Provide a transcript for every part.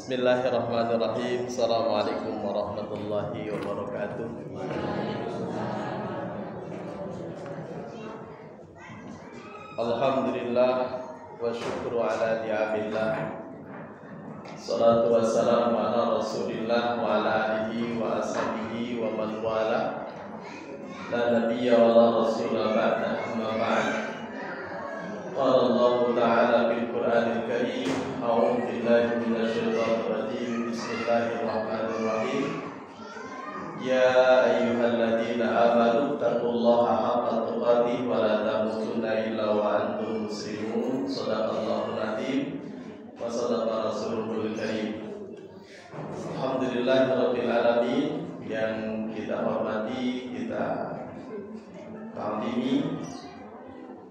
Bismillahirrahmanirrahim. Assalamualaikum warahmatullahi wabarakatuh. Alhamdulillah wa syukru ala ni'amillah. Salatu wassalamu ala Rasulillah wa ala alihi wa ashabihi wa man wala. La nabiyya wa la rasula ba'da, amma ba'd. Qala Allah Ta'ala bil Qur'anil Karim, a'udzu billahi minasy syaithanir rajim. Bismillahirrahmanirrahim. Ya ayyuhalladzina amanu taqullaha haqqa tuqatih wa la tamutunna illa wa antum muslimun. Shadaqallahul azim wa shadaqa rasulul karim. Alhamdulillahirabbil alamin. Yang kita hormati, kita tampimi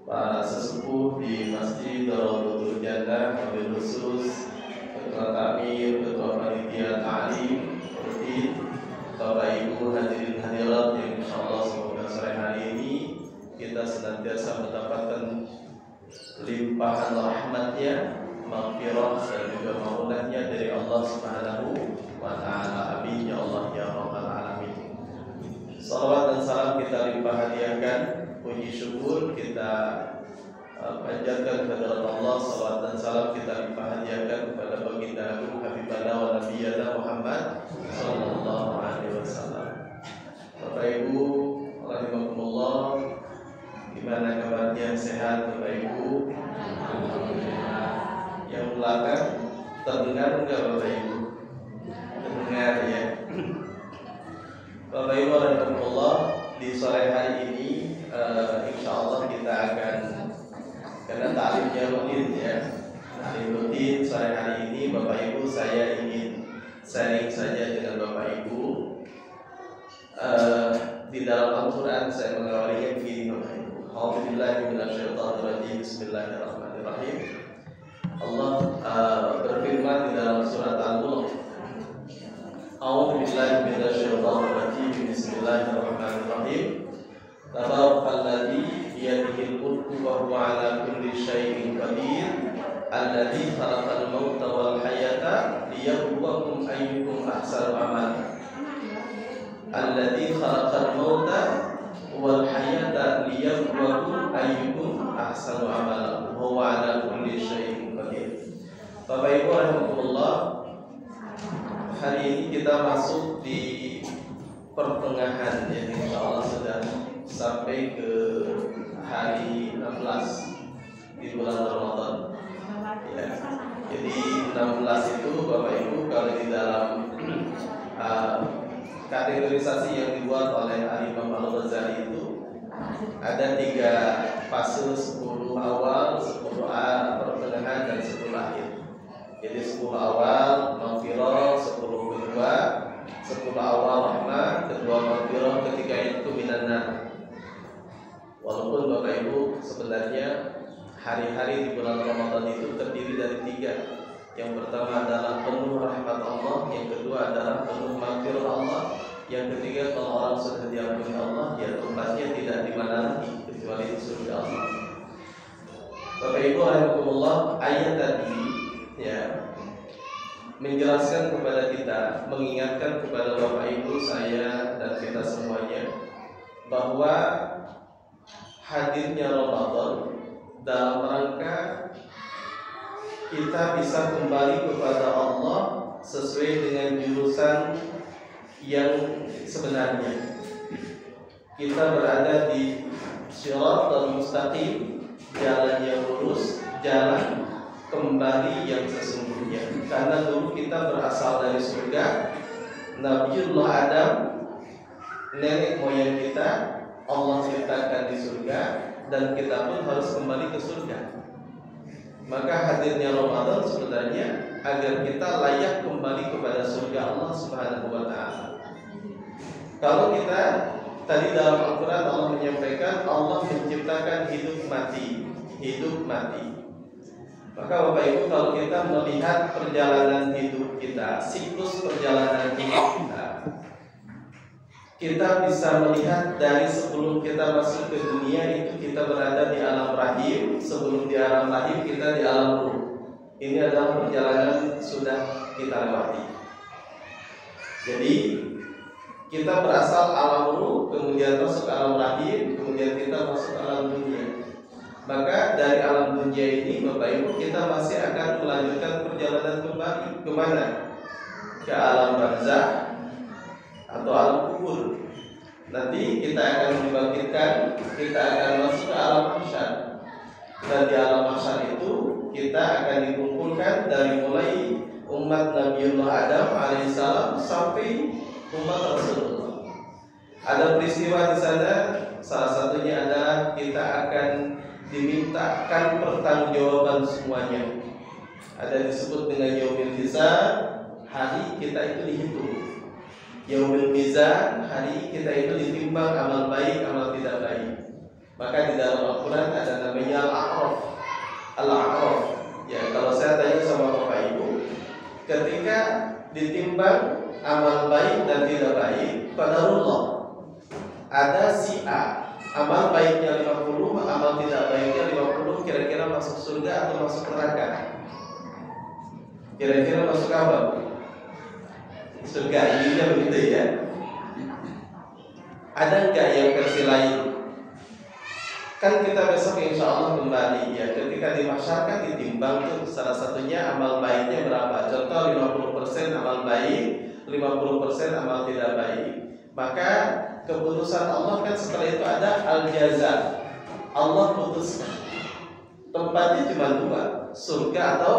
para sesepuh di Masjid Darul Jannah, wabil khusus Ketua Takmir, Ketua Panitia Ta'lim, Bapak Ibu hadirin hadirat yang insyaallah semoga sore hari ini kita senantiasa mendapatkan limpahan rahmatnya, maghfirah dan juga maghfirahnya dari Allah Subhanahu wa Ta'ala. Amin ya Allah ya Rabbal alamin. Salawat dan salam kita limpah hadiahkan, puji syukur kita panjatkan kepada Allah. Salawat dan salam kita limpah hadiahkan kepada baginda Agung Habibana wa Nabiyana Muhammad sallallahu alaihi wasallam. Bapak Ibu rahimakumullah, gimana kabarnya? Sehat Bapak Ibu? Yang belakang terdengar enggak Bapak Ibu? Terdengar ya. Bapak Ibu rahimakumullah, di sore hari ini insyaallah kita akan, karena ta'limnya rutin ya, ta'lim rutin sore hari ini Bapak Ibu, saya ingin sharing saja dengan Bapak Ibu. Di dalam Al-Quran saya mengawalinya begini Bapak Ibu. A'udzubillahi minasyaitonirrajim. Bismillahirrahmanirrahim. Allah berfirman di dalam surat Al-Mulk. A'udzubillahi minasyaitonirrajim. Bismillahirrahmanirrahim. Tabarakalladzi biyadihil mulku wa huwa ala kulli syai'in qadir. Alladzi khalaqal mauta wal hayata liyabluwakum ayyukum ahsanu amala. Alladzi khalaqal mauta wal hayata liyabluwakum ayyukum ahsanu amala. Huwa ala kulli syai'in qadir. Bapak Ibu rahimakumullah, hari ini kita masuk di pertengahan, ya, insyaallah sudah sampai ke hari 16 di bulan Ramadan. Ya. Jadi 16 itu Bapak Ibu kalau di dalam kategorisasi yang dibuat oleh Imam Al-Ghazali itu ada 3 fase, 10 awal, 10 pertengahan dan 10 akhir. Jadi 10 awal maghfirah, 10 kedua, 10 awal rahmah, kedua maghfirah, ketiga itu minanar. Walaupun Bapak Ibu sebenarnya hari-hari di bulan Ramadan itu terdiri dari 3. Yang pertama adalah penuh rahmat Allah, yang kedua adalah penuh maghfirah Allah, yang ketiga kalau orang sudah diampuni Allah, ya tempatnya tidak di mana lagi kecuali di surga Allah. Bapak Ibu rahimakumullah, ayat tadi ya menjelaskan kepada kita, mengingatkan kepada Bapak Ibu, saya dan kita semuanya bahwa hadirnya Ramadan dalam rangka kita bisa kembali kepada Allah sesuai dengan jurusan yang sebenarnya. Kita berada di shiratal mustaqim, jalan yang lurus, jalan kembali yang sesungguhnya. Karena dulu kita berasal dari surga, Nabiullah Adam, nenek moyang kita, Allah ciptakan di surga, dan kita pun harus kembali ke surga. Maka hadirnya Ramadan sebenarnya agar kita layak kembali kepada surga Allah Subhanahu wa Ta'ala. Kalau kita tadi dalam Al-Quran Allah menyampaikan Allah menciptakan hidup mati. Maka Bapak Ibu, kalau kita melihat perjalanan hidup kita, siklus perjalanan hidup kita bisa melihat dari sebelum kita masuk ke dunia itu kita berada di alam rahim, sebelum di alam rahim kita di alam ruh. Ini adalah perjalanan sudah kita lewati. Jadi kita berasal alam ruh, kemudian masuk alam rahim, kemudian kita masuk alam dunia. Maka dari alam dunia ini Bapak Ibu kita masih akan melanjutkan perjalanan kembali kemana? Ke alam barzakh atau alam kubur. Nanti kita akan dibangkitkan, kita akan masuk ke alam mahsyar. Dan di alam mahsyar itu kita akan dikumpulkan dari mulai umat Nabiullah Adam alaihissalam sampai umat Rasulullah. Ada peristiwa di sana, salah satunya adalah kita akan dimintakan pertanggungjawaban semuanya. Ada disebut dengan yaumil mizan, hari kita itu dihitung. Yaumil mizan, hari kita itu ditimbang amal baik, amal tidak baik. Maka di dalam Al-Quran ada namanya Al-A'raf. Al-A'raf. Ya, kalau saya tanya sama Bapak Ibu, ketika ditimbang amal baik dan tidak baik, qadarullah. Ada si A, amal baiknya 50, amal tidak baiknya 50, kira-kira masuk surga atau masuk neraka? Kira-kira masuk apa? Surga, ininya begitu ya. Ada enggak yang versi lain? Kan kita besok insya Allah kembali ya. Ketika di mahsyar kan ditimbang tuh, salah satunya amal baiknya berapa? Contoh 50% amal baik, 50% amal tidak baik. Maka keputusan Allah kan setelah itu ada al-jaza. Allah putuskan. Tempatnya cuma dua, surga atau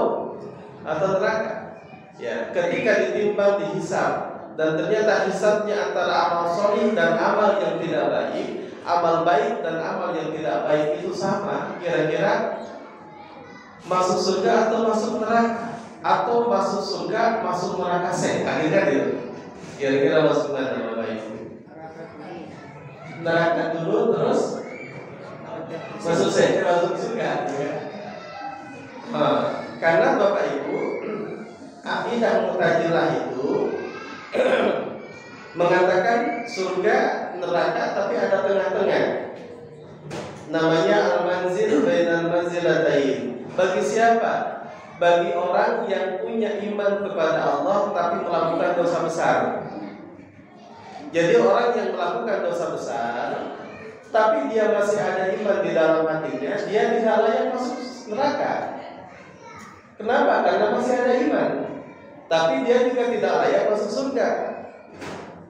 neraka. Ya, ketika ditimbang dihisab dan ternyata hisabnya antara amal solih dan amal yang tidak baik, amal baik dan amal yang tidak baik itu sama, kira-kira masuk surga atau masuk neraka, atau masuk surga masuk neraka akhirnya gitu. Kira-kira masuk mana Bapak Ibu? Neraka dulu terus masuk surga ya. Karena Bapak Ibu, akidah Mu'tazilah itu mengatakan surga neraka tapi ada tengah-tengah. Namanya al-manzil bainal manzilatain. Bagi siapa? Bagi orang yang punya iman kepada Allah tapi melakukan dosa besar. Jadi orang yang melakukan dosa besar tapi dia masih ada iman di dalam hatinya, dia tidak layak masuk neraka. Kenapa? Karena masih ada iman. Tapi dia juga tidak layak masuk surga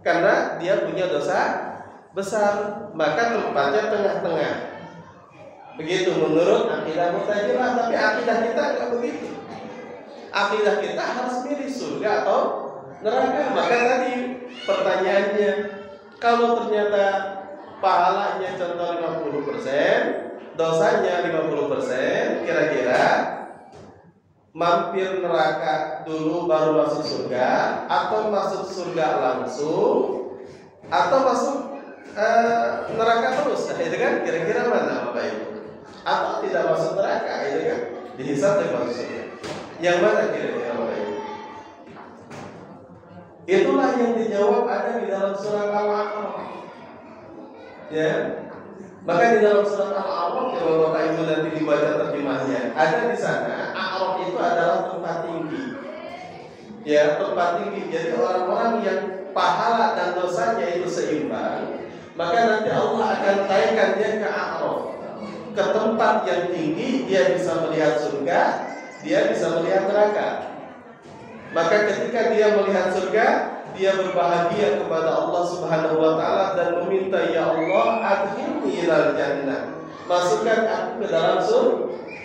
karena dia punya dosa besar. Maka tempatnya tengah-tengah. Begitu menurut akidah Mu'tazilah. Tapi akidah kita enggak begitu. Akidah kita harus milih surga atau neraka. Maka tadi pertanyaannya, kalau ternyata pahalanya contoh 50%, dosanya 50%, kira-kira mampir neraka dulu baru masuk surga, atau masuk surga langsung, atau masuk neraka terus, itu kan? Kira-kira mana Bapak Ibu? Atau tidak masuk neraka, itu kan? Dihisab dan masuk surga. Yang mana kira-kira Bapak Ibu? Itulah yang dijawab ada di dalam surah Al-A'raf. Ya. Maka di dalam surat Al-A'raf, kalau Bapak Ibu nanti dibaca terjemahnya, ada di sana A'raf itu adalah tempat tinggi. Ya, tempat tinggi. Jadi orang-orang yang pahala dan dosanya itu seimbang, maka nanti Allah akan taikkan dia ke A'raf, ke tempat yang tinggi. Dia bisa melihat surga, dia bisa melihat neraka. Maka ketika dia melihat surga, dia berbahagia kepada Allah Subhanahu wa taala dan meminta, ya Allah, adkhilni ilal jannah. Masukkan aku ke dalam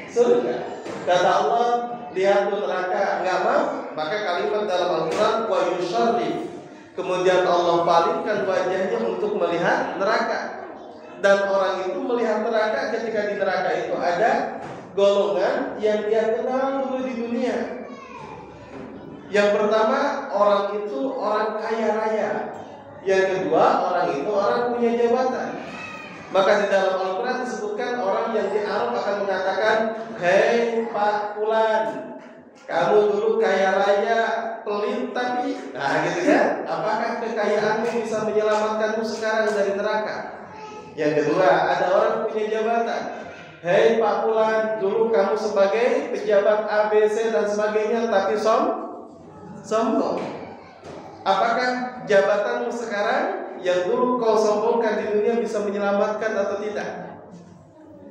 surga. Kata Allah, lihat neraka, enggak mau. Maka kalimat dalam Al-Qur'an wa yusyarrif. Kemudian Allah palingkan wajahnya untuk melihat neraka. Dan orang itu melihat neraka ketika di neraka itu ada golongan yang dia kenal dulu di dunia. Yang pertama, orang itu orang kaya raya. Yang kedua, orang itu orang punya jabatan. Maka di dalam Al-Quran disebutkan orang yang di Arab akan mengatakan, hei Pak Fulan, kamu dulu kaya raya, pelit tapi, nah gitu kan? Apakah kekayaanmu bisa menyelamatkanmu sekarang dari neraka? Yang kedua, ada orang punya jabatan. Hei Pak Fulan, dulu kamu sebagai pejabat ABC dan sebagainya, tapi sombong. Apakah jabatanmu sekarang yang dulu kau sombongkan di dunia bisa menyelamatkan atau tidak?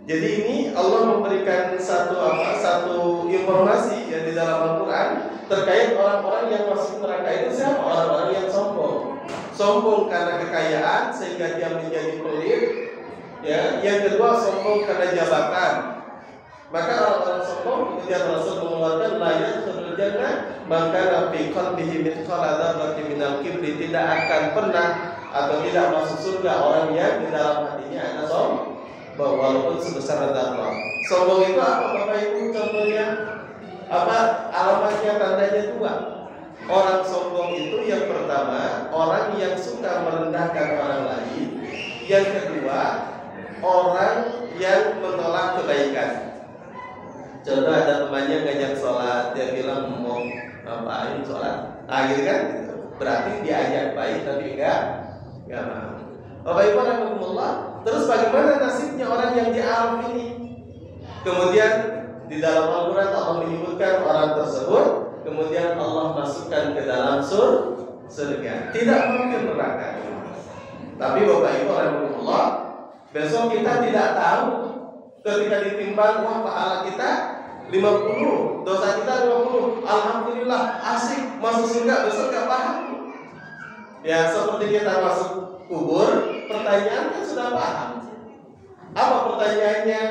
Jadi ini Allah memberikan satu informasi yang di dalam Al-Quran terkait orang-orang yang masuk neraka itu siapa? Orang-orang yang sombong. Sombong karena kekayaan sehingga dia menjadi pelit. Ya, yang kedua sombong karena jabatan. Maka orang-orang sombong kemudian Rasul mengeluarkan layat terjana maka fi qalbihi mithqala dzarratin minal kibri, tidak akan pernah atau tidak masuk surga orang yang di dalam hatinya ada sombong walaupun sebesar dzarrah. Sombong itu apa Bapak Ibu? Contohnya apa? Alamatnya tandanya dua. Orang sombong itu yang pertama orang yang suka merendahkan orang lain. Yang kedua orang yang menolak kebaikan. Contoh ada temannya ngajak sholat, dia bilang mau ngapain sholat, gitu kan? Berarti diajak baik tapi enggak mau. Bapak Ibu rahimahumullah. Terus bagaimana nasibnya orang yang di alam ini? Kemudian di dalam Al-Quran Allah menyebutkan orang tersebut, kemudian Allah masukkan ke dalam surga, tidak mungkin neraka. Tapi Bapak Ibu rahimahumullah, besok kita tidak tahu ketika ditimbang, wah pahala kita 50, dosa kita 20, alhamdulillah asik masuk surga, besok gak paham. Ya seperti kita masuk kubur, pertanyaan kan sudah paham. Apa pertanyaannya?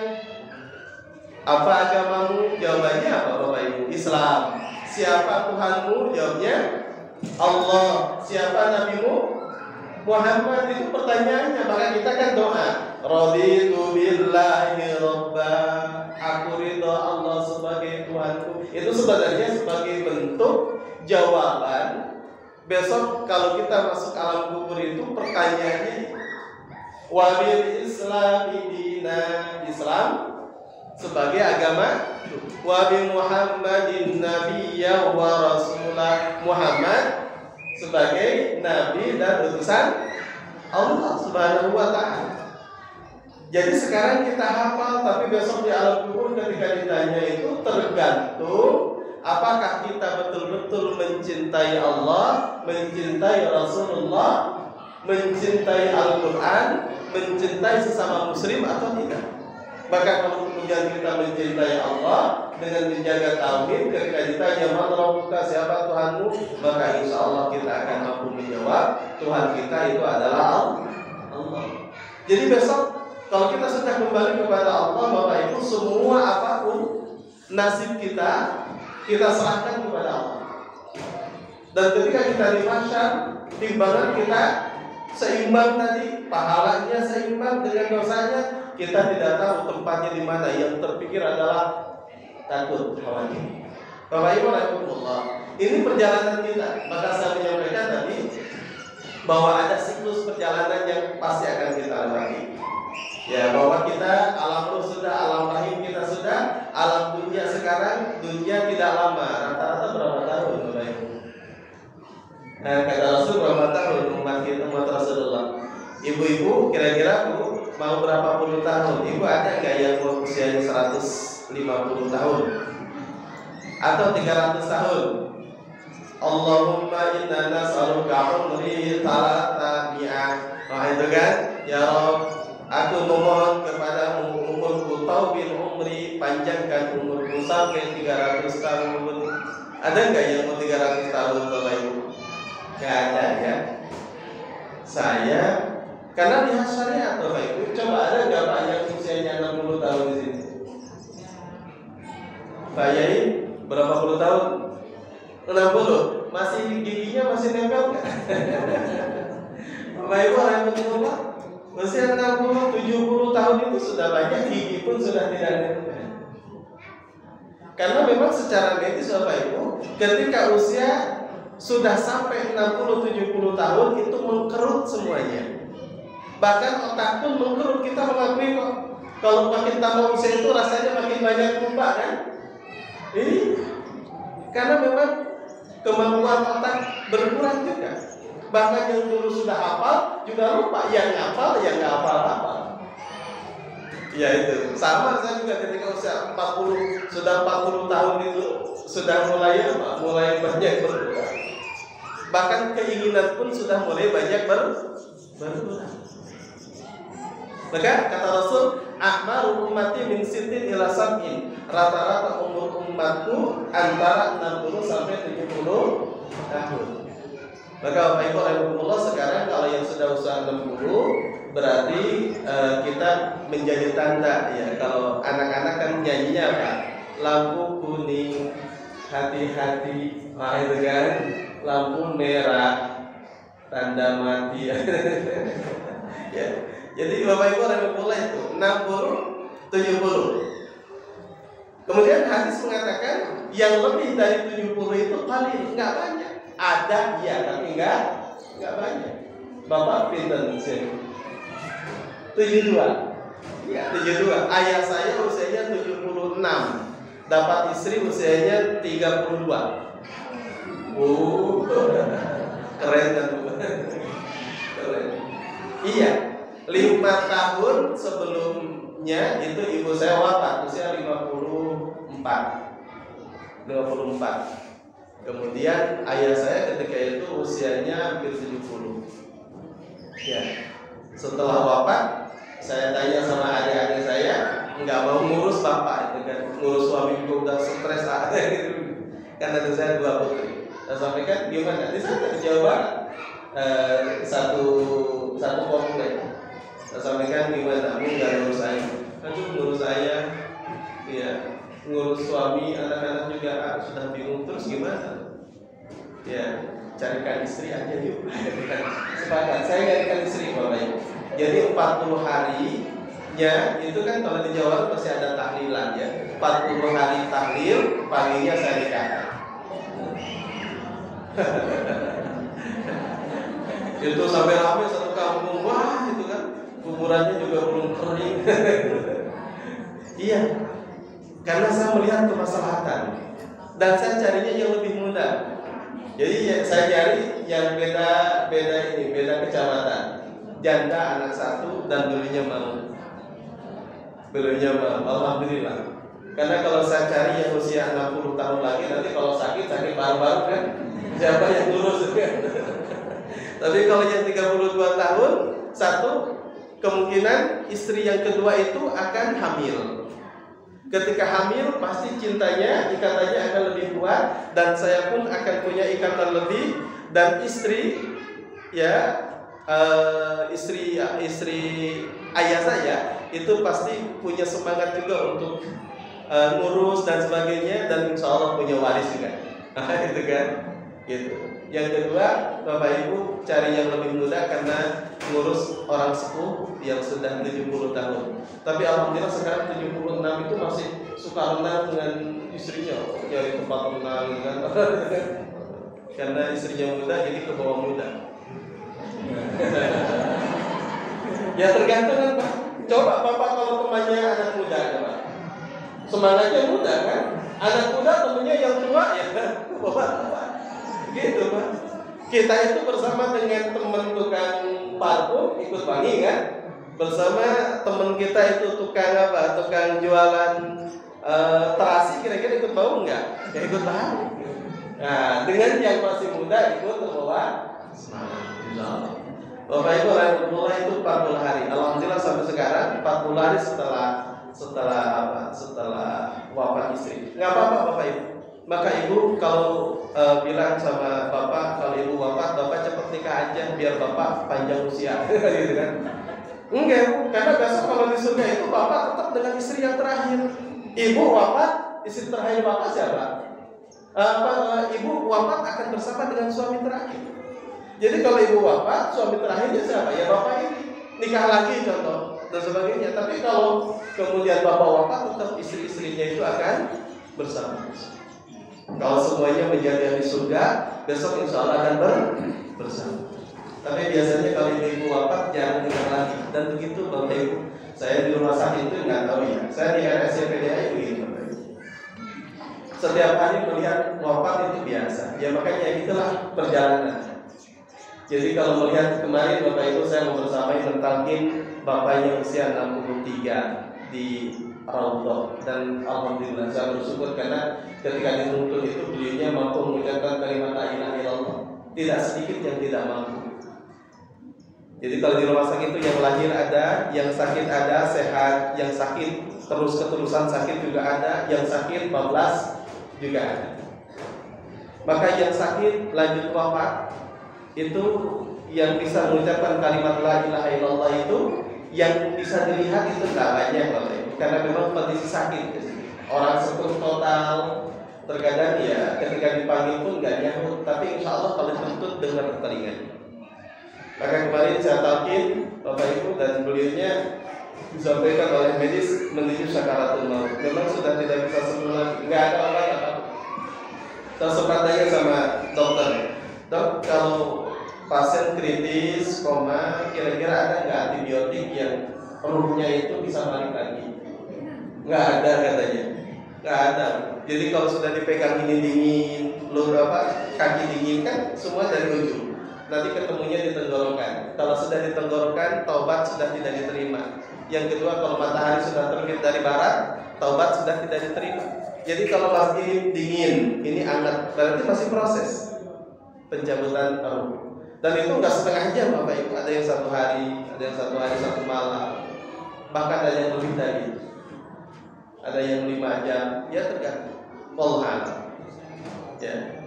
Apa agamamu? Jawabannya apa Bapak Ibu? Islam. Siapa Tuhanmu? Jawabnya Allah. Siapa nabimu? Muhammad. Itu pertanyaannya. Maka kita kan doa, raditu billahi robba, aku ridho Allah sebagai Tuhanku. Itu sebenarnya sebagai bentuk jawaban. Besok kalau kita masuk alam kubur itu pertanyaannya, wabil islami dina, Islam sebagai agama, wabil Muhammadin nabiyya wa rasulah, Muhammad sebagai nabi dan utusan Allah Subhanahu wa ta'ala. Jadi sekarang kita hafal, tapi besok di alam kubur ketika ditanya itu tergantung apakah kita betul-betul mencintai Allah, mencintai Rasulullah, mencintai Al-Quran, mencintai sesama muslim atau tidak. Maka kalau kemudian kita mencintai Allah dengan menjaga tauhid, ketika ditanya man rabbuka, siapa Tuhanmu, maka insya Allah kita akan mampu menjawab Tuhan kita itu adalah Allah. Jadi besok kalau kita sudah kembali kepada Allah, Bapak Ibu, semua apapun nasib kita serahkan kepada Allah. Dan ketika kita di mahsyar, timbangan kita seimbang tadi, pahalanya seimbang dengan dosanya, kita tidak tahu tempatnya di mana. Yang terpikir adalah takut, khawatir. Bapak Ibu rahimahullah, ini perjalanan kita. Maka saya menyampaikan tadi bahwa ada siklus perjalanan yang pasti akan kita lewati. Ya, bahwa kita alam ruh sudah, alam rahim kita sudah, alam dunia sekarang, dunia tidak lama. Rata-rata berapa tahun Bapak Ibu? Kata Rasul berapa tahun umat kita, umat Rasulullah? Ibu-ibu kira-kira Bu mau berapa puluh tahun? Ibu ada nggak yang mau usianya 150 tahun? Atau 300 tahun? Allahumma inna nas'aluka umri talata mi'ah. Nah itu kan, ya Rabb, aku memohon kepadamu umurku taubil umri, panjangkan umurku sampai 300 tahun. Ada nggak yang mau 300 tahun Bapak Ibu? Nggak ada ya. Saya karena lihat syariat Bapak Ibu, coba ada nggak Pak yang usianya 60 tahun di sini? Pak Yai berapa puluh tahun? 60. Masih giginya masih nempel nggak? Bapak Ibu rahimahullah, usia 60, 70 tahun itu sudah banyak, gigi pun sudah tidak nempel. Karena memang secara medis Bapak Ibu, ketika usia sudah sampai 60-70 tahun itu mengkerut semuanya. Bahkan otak pun mengkerut. Kita mengakui kok, kalau makin tambah usia itu rasanya makin banyak lupa kan? Ini karena memang kemampuan otak berkurang juga. Bahkan yang dulu sudah hafal juga lupa, yang hafal yang nggak hafal-hafal. Ya itu sama, saya juga ketika usia 40, sudah 40 tahun itu sudah mulai banyak berkurang. Bahkan keinginan pun sudah mulai banyak berkurang. Maka kata Rasul, ahmaru ummati min sittin ila sab'in. Rata-rata umur umatku antara 60 sampai 70 tahun. Maka Bapak Ibu rahimahullah, sekarang kalau yang sudah usia 60 berarti kita menjadi tanda ya. Kalau anak-anak kan nyanyinya apa? Lampu kuning, hati-hati, itu kan. Lampu merah, tanda mati ya. Ya. Jadi Bapak Ibu rahimahullah itu 60 70. Kemudian hadis mengatakan yang lebih dari 70 itu qalil, enggak banyak. Ada ya, tapi enggak banyak. Bapak pinten sih? 72. Ya, 72. Ayah saya usianya 76. Dapat istri usianya 32. Keren kan? Keren. Iya. 5 tahun sebelumnya itu ibu saya wafat usia 54. Kemudian ayah saya ketika itu usianya hampir 70. Ya. Setelah wafat, saya tanya sama adik-adik saya, nggak mau ngurus bapak itu kan, ngurus suami udah stres aja gitu. Karena ada saya 2 putri. Saya sampaikan gimana? Di sana di Jawa Barat satu komplek. Saya sampaikan gimana? Kamu nggak ngurus saya? Aduh, ngurus saya, ya, ngurus suami, anak-anak juga sudah bingung. Terus gimana? Ya, carikan istri aja yuk. Sepakat. Saya carikan istri Bapak Ibu. Jadi 40 harinya itu kan kalau di Jawa masih ada tahlilan ya. 40 hari tahlil, paginya saya nikahkan. Itu sampai ramai satu kampung, wah itu kan kuburannya juga belum kering. Iya, karena saya melihat kemaslahatan dan saya carinya yang lebih muda. Jadi saya cari yang beda kecamatan, janda anak 1 dan beliaunya mau, alhamdulillah. Karena kalau saya cari yang usia 60 tahun lagi, nanti kalau sakit baru-baru kan, siapa yang ngurus kan? Tapi kalau yang 32 tahun, 1 kemungkinan istri yang kedua itu akan hamil. Ketika hamil pasti ikatannya akan lebih kuat dan saya pun akan punya ikatan lebih dan istri ayah saya itu pasti punya semangat juga untuk ngurus dan sebagainya dan insya Allah punya waris juga. Itu kan, gitu. Yang kedua, Bapak Ibu cari yang lebih muda karena ngurus orang sepuh yang sudah 70 tahun. Tapi alhamdulillah sekarang 76 itu masih suka renang dengan istrinya, cari tempat renang kan. Karena istrinya muda jadi ke bawah muda. Ya tergantung kan Pak. Coba Bapak kalau temannya anak muda coba. Semangatnya muda kan. Anak muda temennya yang tua ya Bapak. Gitu Pak. Kita itu bersama dengan teman tukang parfum ikut wangi kan. Bersama teman kita itu tukang jualan terasi kira-kira ikut bau enggak? Ya ikut bau. Nah, dengan yang masih muda ikut terbawa semangat. Bapak Ibu rahimahullah itu 40 hari. Alhamdulillah sampai sekarang 40 hari setelah wafat istri. Enggak apa-apa Bapak Ibu. Maka Ibu kalau bilang sama Bapak kalau Ibu wafat, Bapak cepat nikah aja biar Bapak panjang usia gitu kan. Enggak, karena besok kalau di surga itu Bapak tetap dengan istri yang terakhir. Ibu wafat, istri terakhir Bapak siapa? Ibu wafat akan bersama dengan suami terakhir. Jadi kalau ibu wafat, suami terakhirnya siapa? Ya Bapak ini. Nikah lagi contoh dan sebagainya. Tapi kalau kemudian Bapak wafat, tetap istri-istrinya itu akan bersama. Kalau semuanya menjadi di surga, besok insya Allah akan bersama. Tapi biasanya kalau ibu wafat jarang nikah lagi. Dan begitu Bapak Ibu. Saya di rumah sakit itu nggak tahu ya. Saya di RSCPDA begitu. Setiap hari melihat wafat itu biasa. Ya makanya itulah perjalanan. Jadi kalau melihat kemarin Bapak Ibu saya mau bersamai mentalkin bapaknya usia 63 di Raudhah dan alhamdulillah saya bersyukur karena ketika dituntut itu beliaunya mampu mengucapkan kalimat la ilaha illallah. tidak sedikit yang tidak mampu. Jadi kalau di rumah sakit itu yang lahir ada, yang sakit ada, sehat, yang sakit terus keterusan sakit juga ada, yang sakit 14 juga ada. Maka yang sakit lanjut wafat itu yang bisa mengucapkan kalimat la ilaha illallah itu yang bisa dilihat itu nggak banyak karena memang kondisi sakit. Orang sepuh total, terkadang ya ketika dipanggil pun nggak nyahut, tapi insya Allah kalau dituntut dengar telinganya. Maka kemarin saya talqin Bapak Ibu dan beliaunya disampaikan oleh medis menuju sakaratul maut. Memang sudah tidak bisa sembuh lagi, nggak ada obat apa-apa. Saya sempat tanya sama dokter, dok kalau pasien kritis koma, kira-kira ada nggak antibiotik yang ruhnya itu bisa balik lagi? Nggak ada katanya, nggak ada. Jadi kalau sudah dipegang ini dingin, kaki dingin kan semua dari ujung. Nanti ketemunya di tenggorokan. Kalau sudah di tenggorokan, taubat sudah tidak diterima. Yang kedua, kalau matahari sudah terbit dari barat, taubat sudah tidak diterima. Jadi kalau masih dingin, ini hangat, berarti masih proses pencabutan ruh. Dan itu nggak setengah jam, Bapak Ibu. Ada yang 1 hari, ada yang 1 hari 1 malam, bahkan ada yang lebih dari, ada yang 5 jam, ya tergantung. Wallah, ya.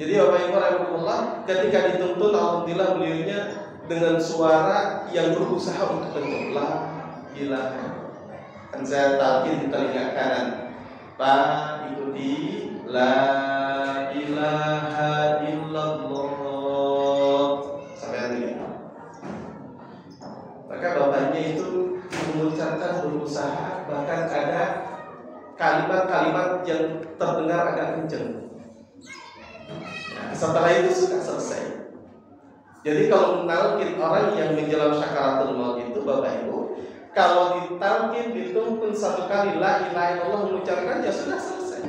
Jadi Bapak Ibu rahimahullah, ketika dituntut, alhamdulillah beliaunya dengan suara yang berusaha untuk tentu la ilaha. Dan saya talqin di telinga kanan, Pak ikuti la ilaha illallah sampai ini. Maka bapaknya itu mengucapkan berusaha, bahkan ada kalimat-kalimat yang terdengar agak kencang. Setelah itu sudah selesai. Jadi kalau mentalkin orang yang menjelang sakaratul maut itu Bapak Ibu, kalau ditalkin dituntun 1 kali la ilaha illallah mengucapkan ya sudah selesai.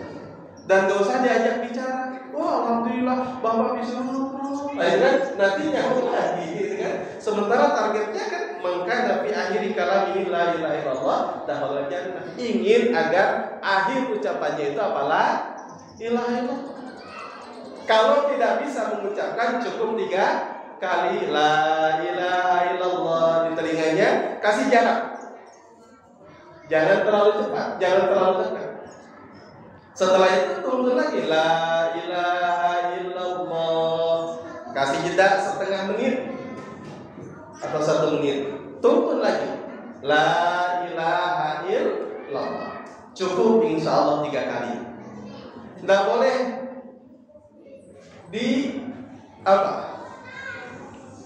Dan gak usah diajak bicara. Wah alhamdulillah Bapak bisa ngomong. Nanti nyambung lagi gitu kan. Sementara targetnya kan mengkana fi akhiri kalamihi la ilaha illallah dakhala jannah. Ingin agar akhir ucapannya itu apalah ilaha illallah. Kalau tidak bisa mengucapkan cukup 3 kali la ilaha illallah di telinganya, kasih jarak. Jangan terlalu cepat, jangan terlalu dekat. Setelah itu tunggu lagi la ilaha illallah. Kasih jeda setengah menit atau 1 menit. Tunggu lagi la ilaha illallah. Cukup insyaallah 3 kali. Tidak boleh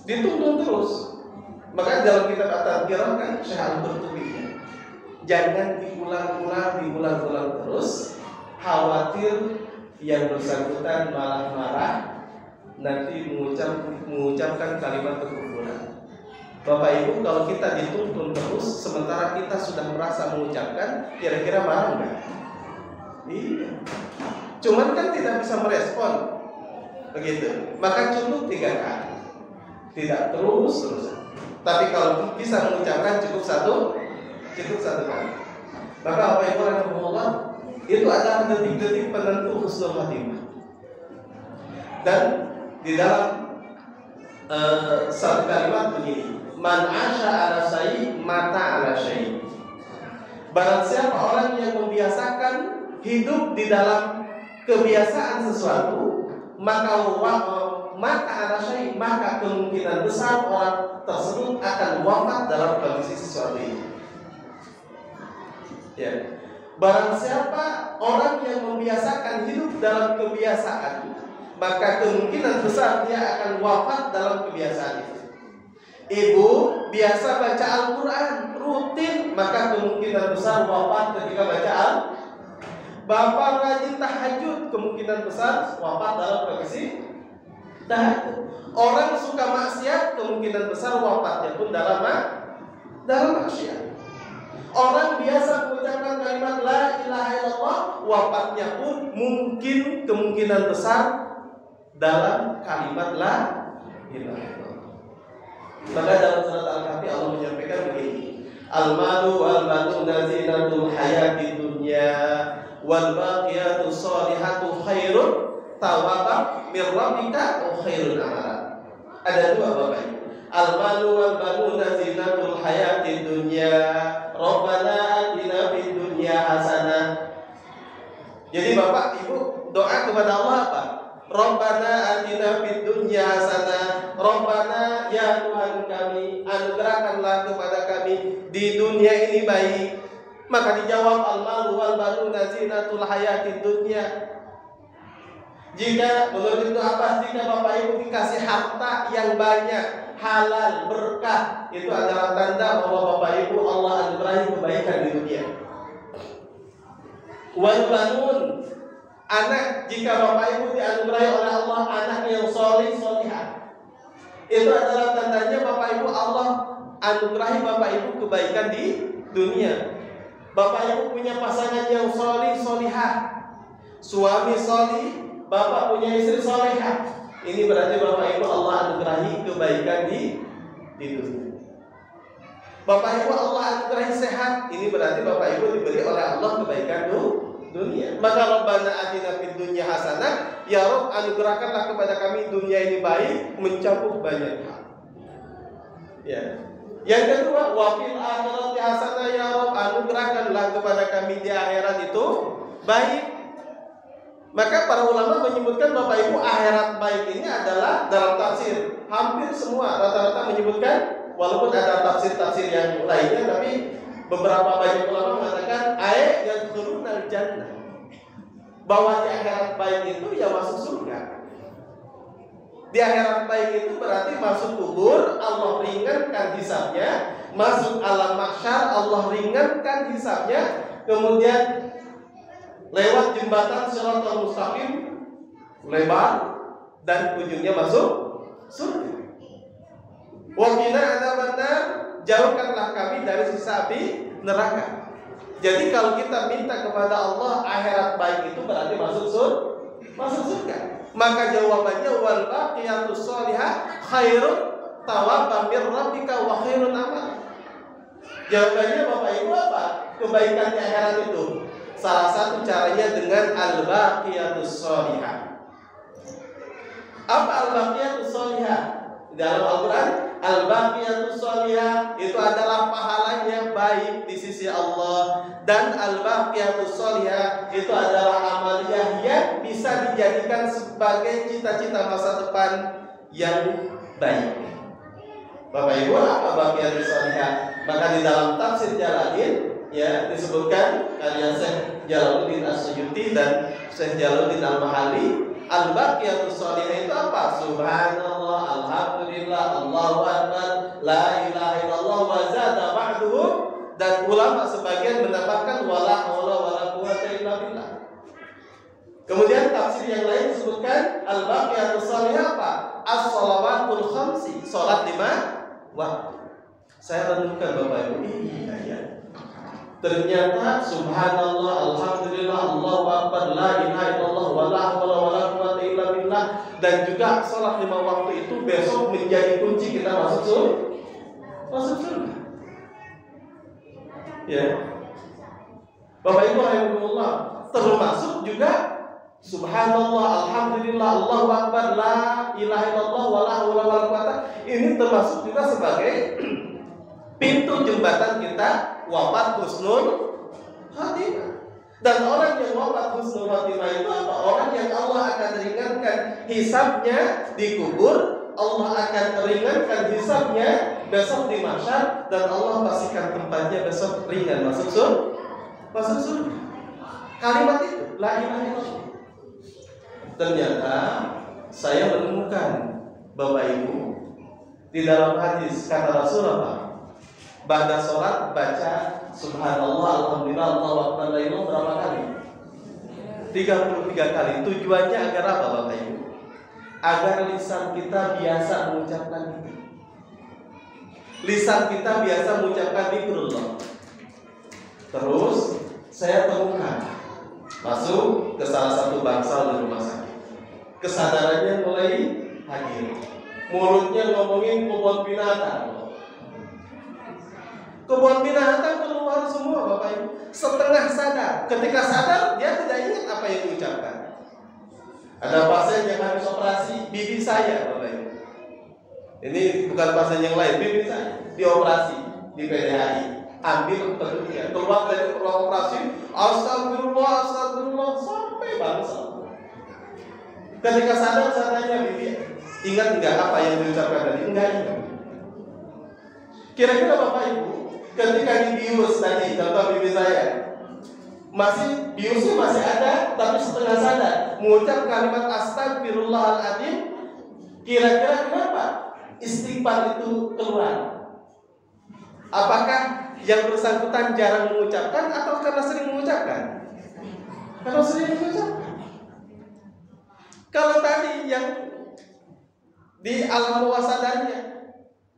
dituntun terus. Maka dalam kitab At-Tadhkirah kan Syekh Al-Qurtubi, jangan diulang-ulang terus, khawatir yang bersangkutan malah marah nanti mengucapkan kalimat kekufuran. Bapak Ibu, kalau kita dituntun terus sementara kita sudah merasa mengucapkan, kira-kira marah enggak? Iya. Cuman kan tidak bisa merespon. Begitu. Maka cukup 3 kali. Tidak terus-terusan. Tapi kalau bisa mengucapkan cukup satu kali. Maka apa yang rahimahullah itu adalah detik-detik penentu husnul khatimah. Dan di dalam satu kalimat begini, man asya ala syai' mata ala syai'. Barang siapa orang yang membiasakan hidup di dalam kebiasaan sesuatu, maka ala syai', maka kemungkinan besar orang tersebut akan wafat dalam kondisi sesuatu ini. Ya. Barang siapa orang yang membiasakan hidup dalam kebiasaan, maka kemungkinan besar dia akan wafat dalam kebiasaan itu. Ibu biasa baca Al-Quran rutin, maka kemungkinan besar wafat ketika baca Al-Quran. Bapak rajin tahajud, kemungkinan besar wafat dalam kondisi tahajud. Orang suka maksiat, kemungkinan besar wafatnya pun dalam maksiat. Orang biasa mengucapkan kalimat la ilaha illallah, wafatnya pun mungkin kemungkinan besar dalam kalimat la ilaha illallah. Maka dalam surat Al-Kahfi Allah menyampaikan begini, al-malu wal banuna zinatul hayati dunya wal baqiyatu sholihatu khairun thawaban mir rabbika wa khairun amala. Ada dua Bapak Ibu. Al-malu wal banuna zinatul hayatid dunya. Rabbana atina fid dunya hasanah. Jadi Bapak Ibu doa kepada Allah apa? Rabbana atina fid dunya hasanah. Rabbana ya Tuhan kami, anugerahkanlah kepada kami di dunia ini baik. Maka dijawab al-malu wal banuna zinatul hayatid dunya. Jika menurut Ibnu Abbas, jika Bapak Ibu dikasih harta yang banyak, halal, berkah, itu adalah tanda bahwa Bapak Ibu Allah anugerahi kebaikan di dunia. Wal banun, anak, jika Bapak Ibu dianugerahi oleh Allah anak yang solih solihah, itu adalah tandanya Bapak Ibu Allah anugerahi Bapak Ibu kebaikan di dunia. Bapak Ibu punya pasangan yang solih solihah, suami solih, Bapak punya istri solihah, ini berarti Bapak Ibu Allah anugerahi kebaikan di dunia. Bapak Ibu Allah anugerahi sehat, ini berarti Bapak Ibu diberi oleh Allah kebaikan dunia. Maka Rabbana atina fid dunya hasanah, ya Rabb anugerahkanlah kepada kami dunia ini baik, mencakup banyak hal. Ya. Yang kedua, wa fil akhirati hasanah, ya Rabb anugerahkanlah kepada kami di akhirat itu baik. Maka para ulama menyebutkan Bapak Ibu akhirat baik ini adalah dalam tafsir hampir semua rata-rata menyebutkan, walaupun ada tafsir-tafsir yang lainnya, tapi beberapa banyak ulama mengatakan ayat yang turunal jannah, bahwa di akhirat baik itu ya masuk surga. Di akhirat baik itu berarti masuk kubur Allah ringankan hisabnya, masuk alam mahsyar Allah ringankan hisabnya, kemudian lewat jembatan Shiratal Mustaqim lebar dan ujungnya masuk surga. Wa qina adzabannar, jauhkanlah kami dari siksa api neraka. Jadi kalau kita minta kepada Allah akhirat baik itu berarti masuk surga. Maka jawabannya wal baqiyatus shalihah khairun thawaban mir rabbika wa khairun amal. Jawabannya Bapak Ibu apa? Kebaikan di akhirat itu salah satu caranya dengan al-baqiyatus shalihah. Apa al-baqiyatus shalihah? Dalam Al-Quran, al-baqiyatus shalihah itu adalah pahalanya baik di sisi Allah, dan al-baqiyatus shalihah itu adalah amaliyah yang bisa dijadikan sebagai cita-cita masa depan yang baik. Bapak Ibu, apa baqiyatus shalihah? Maka di dalam tafsir Jalalain ya disebutkan karya Syekh Jalaluddin As-Suyuti dan Syekh Jalaluddin Al-Mahalli, al-baqiyatus shalihah itu apa? Subhanallah, alhamdulillah, Allahu akbar, la ilaha illallah wa zada ba'duhu, dan ulama sebagian menambahkan wala haula wala quwwata illa billah. Kemudian tafsir yang lain disebutkan al-baqiyatus shalihah apa? As-shalawatul khamsi, salat 5 waktu. Saya renungkan Bapak Ibu, iya. Ternyata subhanallah, alhamdulillah, Allahu akbar, la ilaha illallah, wala haula wala quwwata illa billah, dan juga salat 5 waktu itu besok menjadi kunci kita masuk surga. Ya. Bapak Ibu rahimakumullah, termasuk juga subhanallah, alhamdulillah, Allahu akbar, la ilaha illallah, wala haula wala quwwata, ini termasuk juga sebagai pintu jembatan kita wafat husnul khatimah. Dan orang yang wafat husnul khatimah itu apa? Orang yang Allah akan ringankan hisabnya di kubur, Allah akan ringankan hisabnya besok di mahsyar, dan Allah pastikan tempatnya besok ringan masuk surga. Kalimat itu la ilaha illallah. Ternyata saya menemukan Bapak Ibu di dalam hadis kata Rasulullah, ba'da sholat baca subhanallah, alhamdulillah, Allahu akbar, la ilaha berapa kali? 33 kali. Tujuannya agar apa Bapak Ibu? Agar lisan kita biasa mengucapkan itu. Lisan kita biasa mengucapkan zikrullah. Terus saya temukan masuk ke salah satu bangsal di rumah sakit. Kesadarannya mulai hadir. Mulutnya ngomongin kebun binatang. Kebun binatang keluar semua Bapak Ibu. Setengah sadar. Ketika sadar dia tidak ingat apa yang diucapkan. Ada pasien yang habis operasi, bibi saya, Bapak Ibu. Ini bukan pasien yang lain, bibi saya dioperasi di PDHI. Ambil tentunya, keluar dari ruang operasi, astagfirullah, astagfirullah, sampai bangsa. Ketika sadar, saya tanya bibi, ingat enggak apa yang diucapkan tadi? Enggak ingat. Kira-kira Bapak Ibu, ketika dibius tadi, contoh bibi saya, biusnya masih ada, tapi setengah sadar, mengucap kalimat astagfirullahaladzim, kira-kira kenapa istighfar itu keluar? Apakah yang bersangkutan jarang mengucapkan atau karena sering mengucapkan? Karena sering mengucapkan. Kalau tadi yang di alam bawah sadarnya,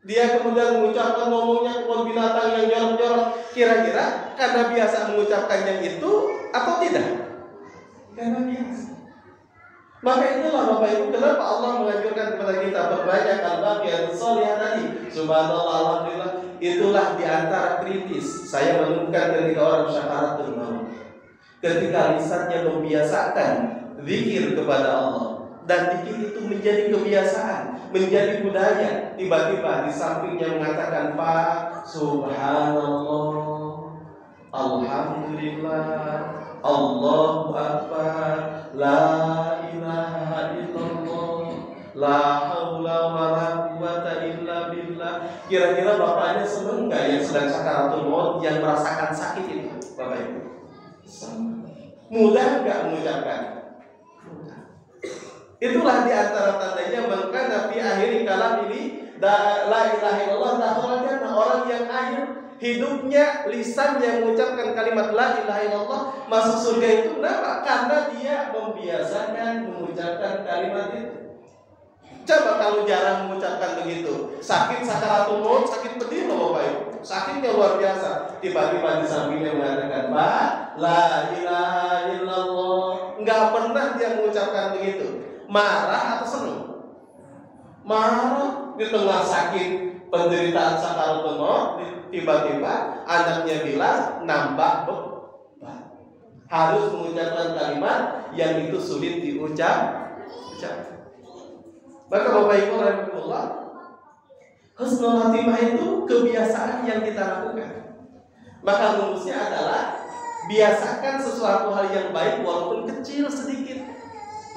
dia kemudian mengucapkan ngomongnya kebun binatang yang jorok-jorok, kira-kira karena biasa mengucapkan yang itu atau tidak? Karena biasa. Maka itulah Bapak Ibu, kenapa Allah menganjurkan kepada kita berbanyak al-baqiyat sholihah tadi. Subhanallah, alhamdulillah. Itulah diantara kritis saya menemukan ketika orang syakaratul maut, ketika lisannya membiasakan zikir kepada Allah, dan zikir itu menjadi kebiasaan, menjadi budaya. Tiba-tiba di sampingnya mengatakan, Pak, subhanallah, alhamdulillah, Allahu akbar, la ilaha illallah, la haula wala quwwata illa billah. Kira-kira bapaknya senang nggak yang sedang sakaratul maut, yang merasakan sakit itu, Bapak Ibu? Mudah nggak mengucapkan? Itulah diantara tandanya maka Nabi akhiri kalam ini la ilaha illallah dakhala jannah. Orang yang akhir hidupnya lisan yang mengucapkan kalimat la ilaha illallah masuk surga itu. Kenapa? Karena dia membiasakan mengucapkan kalimat itu. Coba kalau jarang mengucapkan begitu, sakit sakaratul maut, sakit pedih loh Bapak Ibu, sakitnya luar biasa. Tiba-tiba di sampingnya mengatakan Pak, la ilaha illallah. Nggak pernah dia mengucapkan begitu. Marah atau senang? Marah. Di tengah sakit penderitaan sakaratul maut, tiba-tiba anaknya bilang nambah beban, harus mengucapkan kalimat yang itu sulit diucap. Maka Bapak Ibu rahimahullah, husnul khatimah itu kebiasaan yang kita lakukan. Maka rumusnya adalah biasakan sesuatu hal yang baik walaupun kecil sedikit.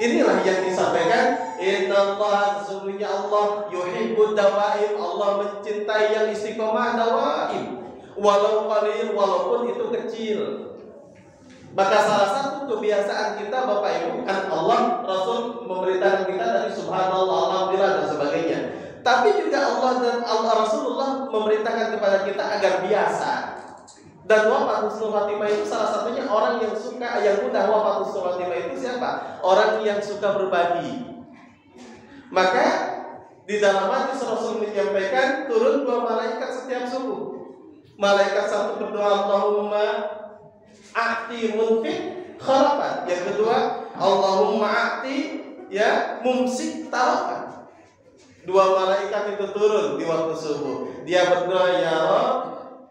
Inilah yang disampaikan, innallaha, sesungguhnya Allah yuhibbud dawaim, Allah mencintai yang istiqomah dawaim, walau qalil, walaupun itu kecil. Maka salah satu kebiasaan kita Bapak Ibu, kan Allah Rasul memberitakan kita dari subhanallah, alhamdulillah dan sebagainya. Tapi juga Allah dan Rasulullah memerintahkan kepada kita agar biasa. Dan wafat husnul khatimah itu salah satunya orang yang suka, yang mudah wafat husnul khatimah itu siapa? Orang yang suka berbagi. Maka di dalam hadis Rasul menyampaikan turun 2 malaikat setiap subuh. Malaikat satu berdoa Allahumma a'ti munfiq kharafan. Yang kedua Allahumma a'ti mumsik talafan. 2 malaikat itu turun di waktu subuh. Dia berdoa, ya Rabb,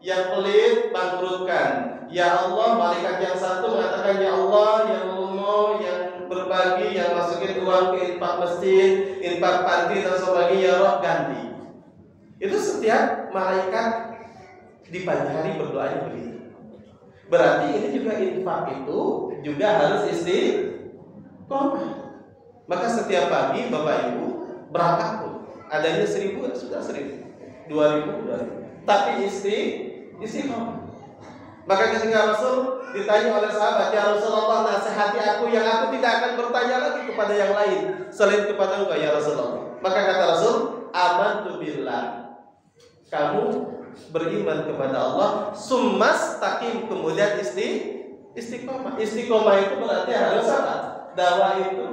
yang pelit bangkrutkan. Ya Allah, malaikat yang satu mengatakan, ya Allah, yang Allah, yang berbagi, yang masukin uang ke infak masjid, infak panti dan sebagainya, ya Rabb, ganti. Itu setiap malaikat di pagi hari berdoanya begitu. Berarti ini juga infak itu juga harus istiqomah. Maka setiap pagi Bapak Ibu berapapun, adanya 1.000 sudah 1.000, 2.000, 2.000. Tapi istiqomah. Maka ketika Rasul ditanya oleh sahabat, ya Rasulullah, nasihati aku yang aku tidak akan bertanya lagi kepada yang lain selain kepada Engkau ya Rasulullah. Maka kata Rasul, amantu billah, kamu beriman kepada Allah, summas taqim, kemudian istiqomah. Istiqomah itu berarti harus apa? Dakwah itu.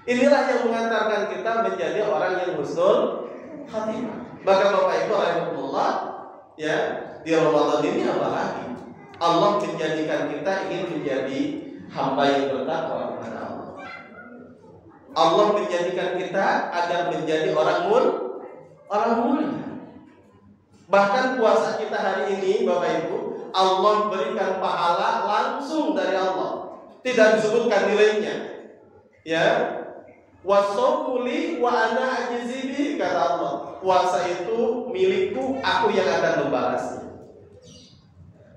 Inilah yang mengantarkan kita menjadi orang yang husnul khatimah. Maka Bapak Ibu rahimahullah, ya, di Ramadan ini apalagi Allah menjadikan kita ingin menjadi hamba yang bertakwa kepada Allah. Allah menjadikan kita agar menjadi orang mulia. Bahkan puasa kita hari ini Bapak Ibu, Allah berikan pahala langsung dari Allah. Tidak disebutkan nilainya. Ya, wasomuli wa ana ajizibi, kata Allah. Puasa itu milikku, aku yang akan membalasnya.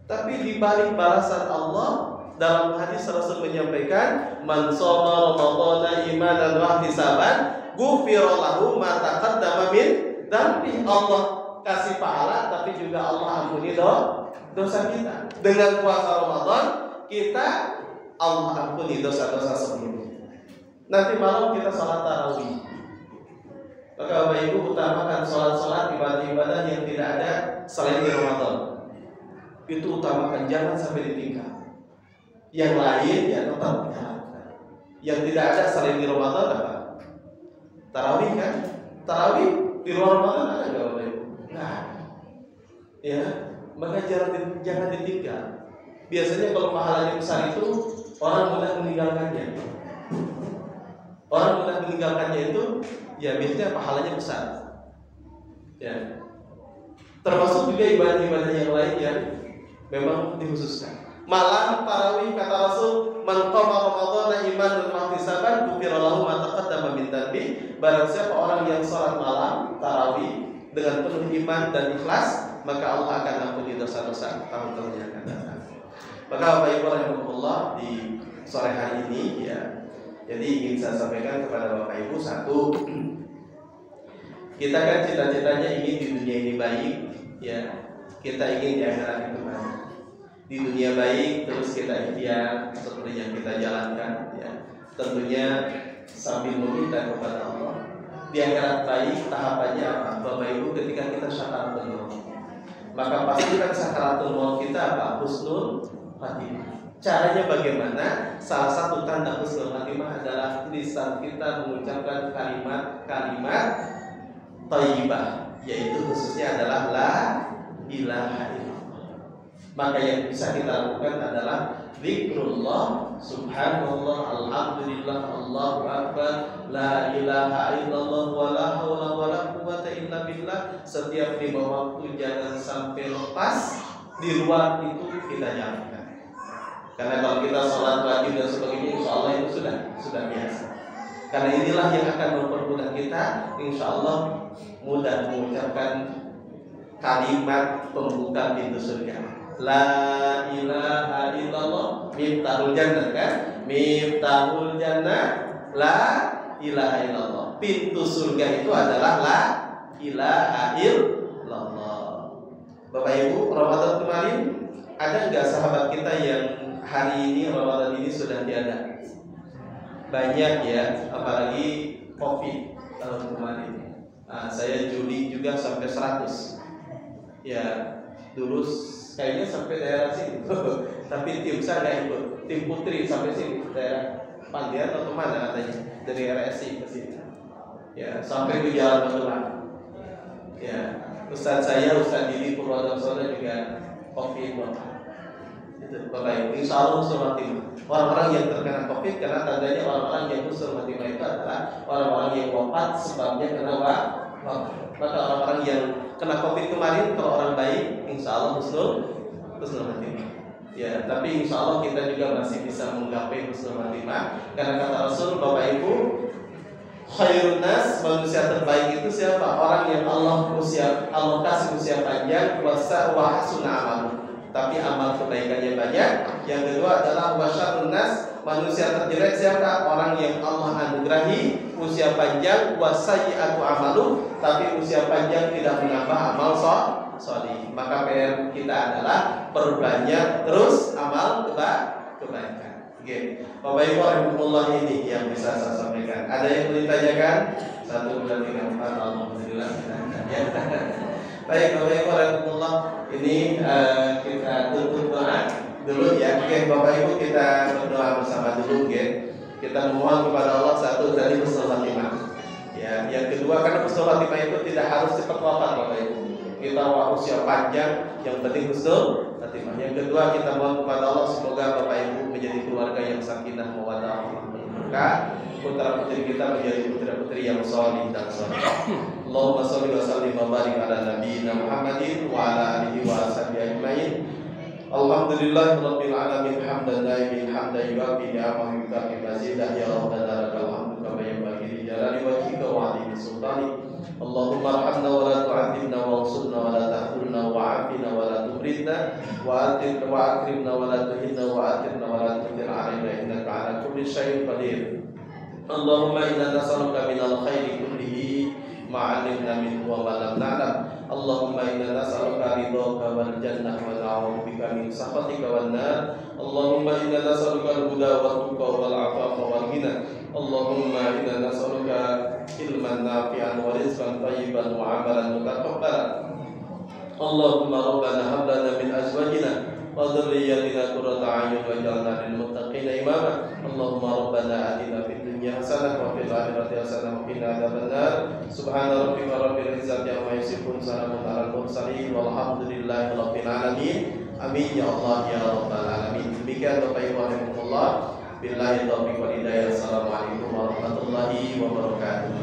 Tapi di balik balasan Allah, dalam hadis Rasul menyampaikan, man shoma ramadhana imanan wa ihtisaban, ghufira lahu ma taqaddama min dzambi. Allah kasih pahala, tapi juga Allah ampuni dosa kita. Dengan puasa Ramadan, kita Allah ampuni dosa-dosa sebelumnya. Nanti malam kita sholat tarawih. Maka Bapak Ibu utamakan sholat-sholat ibadah-ibadah yang tidak ada selain di Ramadan. Itu utamakan, jangan sampai ditinggal. Yang lain ya tetap dijalankan. Yang tidak ada selain di Ramadan apa? Tarawih kan? Tarawih di luar Ramadan ada nggak Bapak Ibu? Nah, ya, maka jangan ditinggal. Biasanya kalau pahalanya besar itu orang mudah meninggalkannya. Orang mudah meninggalkannya itu ya biasanya pahalanya besar. Ya. Termasuk juga ibadah-ibadah yang lain yang memang dikhususkan. Malam tarawih kata Rasul, man qama ramadhana imanan wa ihtisaban ghufira lahu ma taqaddama min dzambi. Barang siapa orang yang salat malam tarawih dengan penuh iman dan ikhlas, maka Allah akan ampuni dosa-dosa tahun-tahun yang akan datang. Maka Bapak Ibu rahimahullah, di sore hari ini ya, jadi ingin saya sampaikan kepada Bapak Ibu, satu, kita kan cita-citanya ingin di dunia ini baik, ya, kita ingin di akhirat itu baik. Di dunia baik, terus kita ikhtiar seperti yang kita jalankan, ya, tentunya sambil meminta kepada Allah. Di akhirat baik tahapannya apa? Bapak Ibu, ketika kita syakaratul maut, maka pastikan sakaratul maut kita apa? Husnul khatimah. Caranya bagaimana? Salah satu tanda husnul khatimah adalah lisan kita mengucapkan kalimat-kalimat thayyibah, yaitu khususnya adalah la ilaha illallah. Maka yang bisa kita lakukan adalah zikrullah, subhanallah, alhamdulillah, Allahu akbar, la ilaha illallah, wa la haula wa la quwwata illa billah. Setiap 5 waktu jangan sampai lepas. Di luar itu kita jalankan. Karena kalau kita sholat wajib dan sebagainya, insya Allah itu sudah biasa. Karena inilah yang akan mempermudah kita, insya Allah mudah mengucapkan kalimat pembuka pintu surga. La ilaha illallah, miftahul jannah kan? Miftahul jannah, la ilaha illallah. Pintu surga itu adalah la ilaha illallah. Bapak Ibu, Ramadan kemarin ada nggak sahabat kita yang hari ini Ramadan ini sudah tiada? Banyak ya, apalagi COVID tahun kemarin. Saya Juli juga sampai 100. Ya, dulu kayaknya sampai daerah sini. Tapi tim saya nggak ikut. Tim putri sampai sini, daerah Pandian atau mana katanya, dari RSI ke sini. Ya, sampai ke Jalan Batulan. Ya, Ustadz saya, Ustadz Didi Purwodarsono juga COVID Bapak. Itu Bapak Ibu, insya Allah husnul khatimah. Orang-orang yang terkena COVID, karena tandanya orang-orang yang husnul khatimah itu adalah orang-orang yang wafat sebabnya kena wafat. Maka orang-orang yang kena COVID kemarin, kalau orang baik, insya Allah husnul khatimah. Ya, tapi insya Allah kita juga masih bisa menggapai husnul khatimah. Karena kata Rasul, Bapak Ibu, khairun nas, manusia terbaik itu siapa? Orang yang Allah kasih usia panjang, wa hasuna amalu, tapi amal kebaikannya banyak. Yang kedua adalah wa syarrun nas, manusia terjelek siapa? Orang yang Allah anugerahi usia panjang, wa sayyi'atu amalu, tapi usia panjang tidak menambah amal sholih. Maka PR kita adalah perbanyak terus amal kebaikan. Oke, Bapak Ibu rahimahullah, ini yang bisa saya sampaikan. Ada yang mau ditanyakan? 1, 2, 3, 4, alhamdulillah. Ya. Baik, Bapak Ibu rahimahullah, ini kita tutup doa dulu ya. Oke, Bapak Ibu, kita berdoa bersama dulu ya. Kita memohon kepada Allah, satu tadi husnul khatimah. Ya, yang kedua, karena husnul khatimah itu tidak harus cepat wafat Bapak Ibu. Kita usia panjang, yang penting husnul khatimah. Yang kedua, kita mohon kepada Allah semoga Bapak Ibu menjadi keluarga yang sakinah mawaddah warahmah. Putra-putri kita menjadi putra-putri yang sholih dan sholih. Allahumma sholli wa sallim wa barik ala nabiyyina Muhammadin wa ala alihi wa ashabihi ajmain. Alhamdulillahirabbil alamin, hamdan daimin hamdan yuwafi ni'amahu yukafi mazidah ya rabbana lakal كما ينبغي لجلال وجهك وعظيم سلطانك اللهم ارحمنا ولا تعذبنا وانصرنا ولا تخذلنا وعافنا ولا تمرضنا وأكرمنا ولا تهنا وآثرنا ولا تؤثر علينا إنك على كل شيء قدير اللهم إنا نسألك من الخير كله ما علمنا منه وما لم نعلم اللهم إنا نسألك رضاك والجنة ونعوذ بك من سخطك والنار اللهم إنا نسألك الهدى والتقى والعفاف والغنى اللهم إنا نسألك علما نافعا ورزقا طيبا وعملا متقبلا اللهم ربنا هب لنا من أزواجنا وذرياتنا قرة أعين واجعلنا للمتقين إماما اللهم ربنا آتنا في الدنيا حسنة وفي الآخرة حسنة وقنا عذاب النار سبحان ربك رب العزة عما يصفون سلام على المرسلين والحمد لله رب العالمين amin ya Allah ya rabbal alamin. Demikian Bapak Ibu rahimakumullah. Billahi taufiq wal hidayah. Assalamualaikum warahmatullahi wabarakatuh.